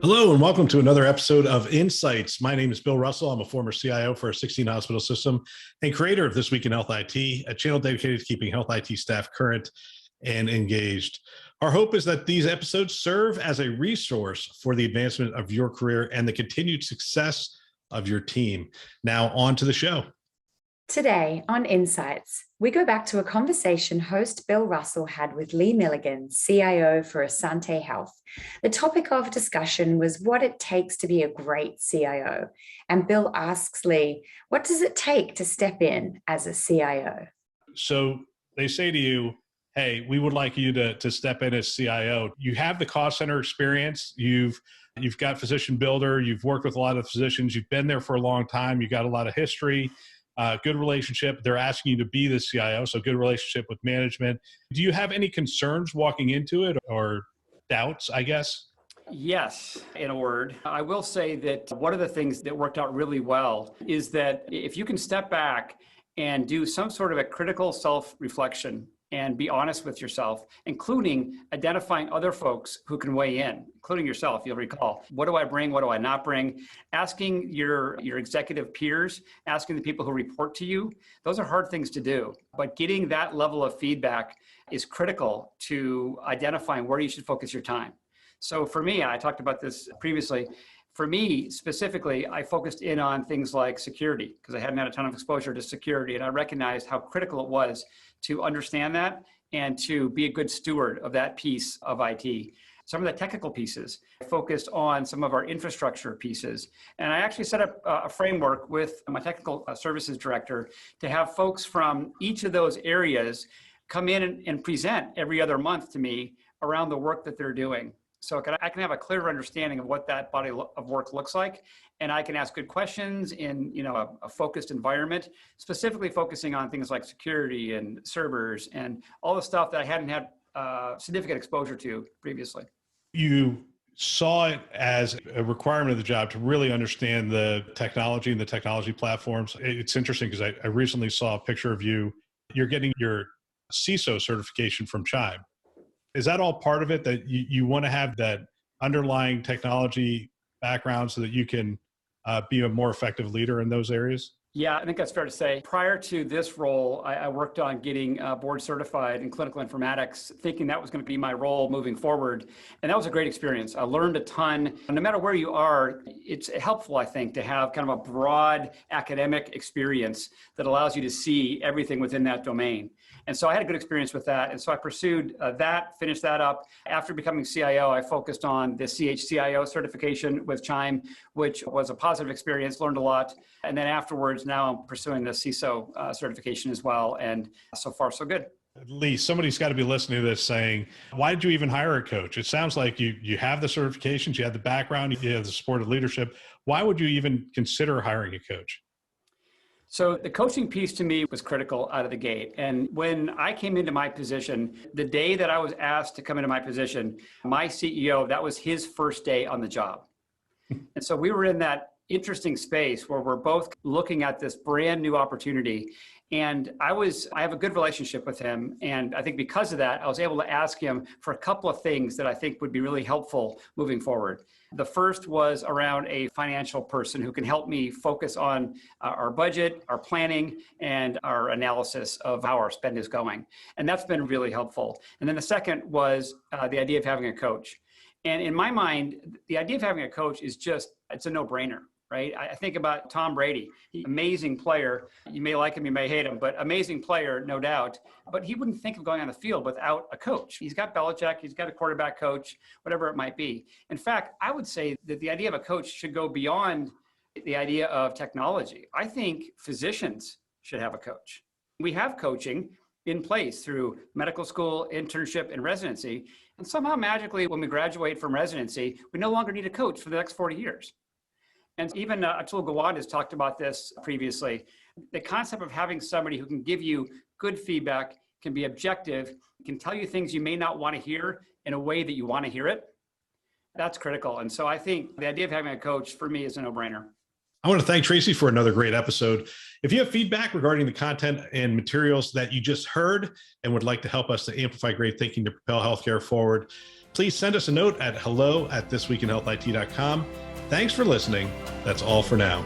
Hello, and welcome to another episode of Insights. My name is Bill Russell. I'm a former CIO for a 16-hospital system and creator of This Week in Health IT, a channel dedicated to keeping health IT staff current and engaged. Our hope is that these episodes serve as a resource for the advancement of your career and the continued success of your team. Now, on to the show. Today on Insights, we go back to a conversation host Bill Russell had with Lee Milligan, CIO for Asante Health. The topic of discussion was what it takes to be a great CIO. And Bill asks Lee, what does it take to step in as a CIO? So they say to you, hey, we would like you to step in as CIO. You have the cost center experience. You've got physician builder. You've worked with a lot of physicians. You've been there for a long time. You got a lot of history. Good relationship. They're asking you to be the CIO, so good relationship with management. Do you have any concerns walking into it or doubts, I guess? Yes, in a word. I will say that one of the things that worked out really well is that if you can step back and do some sort of a critical self-reflection and be honest with yourself, including identifying other folks who can weigh in, including yourself, you'll recall, what do I bring, what do I not bring? Asking your executive peers, asking the people who report to you, those are hard things to do. But getting that level of feedback is critical to identifying where you should focus your time. So for me, I talked about this previously, for me specifically, I focused in on things like security because I hadn't had a ton of exposure to security, and I recognized how critical it was to understand that and to be a good steward of that piece of IT. Some of the technical pieces, I focused on some of our infrastructure pieces. And I actually set up a framework with my technical services director to have folks from each of those areas come in and present every other month to me around the work that they're doing. So I can have a clearer understanding of what that body of work looks like, and I can ask good questions in a focused environment, specifically focusing on things like security and servers and all the stuff that I hadn't had significant exposure to previously. You saw it as a requirement of the job to really understand the technology and the technology platforms. It's interesting because I recently saw a picture of you. You're getting your CISO certification from Chime. Is that all part of it, that you want to have that underlying technology background so that you can be a more effective leader in those areas? Yeah, I think that's fair to say. Prior to this role, I worked on getting board certified in clinical informatics, thinking that was going to be my role moving forward. And that was a great experience. I learned a ton. No matter where you are, it's helpful, I think, to have kind of a broad academic experience that allows you to see everything within that domain. And so I had a good experience with that. And so I pursued that, finished that up. After becoming CIO, I focused on the CHCIO certification with Chime, which was a positive experience, learned a lot. And then afterwards, now I'm pursuing the CISO certification as well. And so far, so good. Lee, somebody's got to be listening to this saying, why did you even hire a coach? It sounds like you have the certifications, you have the background, you have the support of leadership. Why would you even consider hiring a coach? So the coaching piece to me was critical out of the gate. And when I came into my position, the day that I was asked to come into my position, my CEO, that was his first day on the job. And so we were in that interesting space where we're both looking at this brand new opportunity. And I have a good relationship with him. And I think because of that, I was able to ask him for a couple of things that I think would be really helpful moving forward. The first was around a financial person who can help me focus on our budget, our planning, and our analysis of how our spend is going. And that's been really helpful. And then the second was the idea of having a coach. And in my mind, the idea of having a coach is it's a no-brainer. Right? I think about Tom Brady, amazing player. You may like him, you may hate him, but amazing player, no doubt. But he wouldn't think of going on the field without a coach. He's got Belichick, he's got a quarterback coach, whatever it might be. In fact, I would say that the idea of a coach should go beyond the idea of technology. I think physicians should have a coach. We have coaching in place through medical school, internship, and residency. And somehow magically, when we graduate from residency, we no longer need a coach for the next 40 years. And even Atul Gawad has talked about this previously. The concept of having somebody who can give you good feedback, can be objective, can tell you things you may not want to hear in a way that you want to hear it, that's critical. And so I think the idea of having a coach for me is a no-brainer. I want to thank Tracy for another great episode. If you have feedback regarding the content and materials that you just heard and would like to help us to amplify great thinking to propel healthcare forward, please send us a note at hello@thisweekinhealthit.com. Thanks for listening. That's all for now.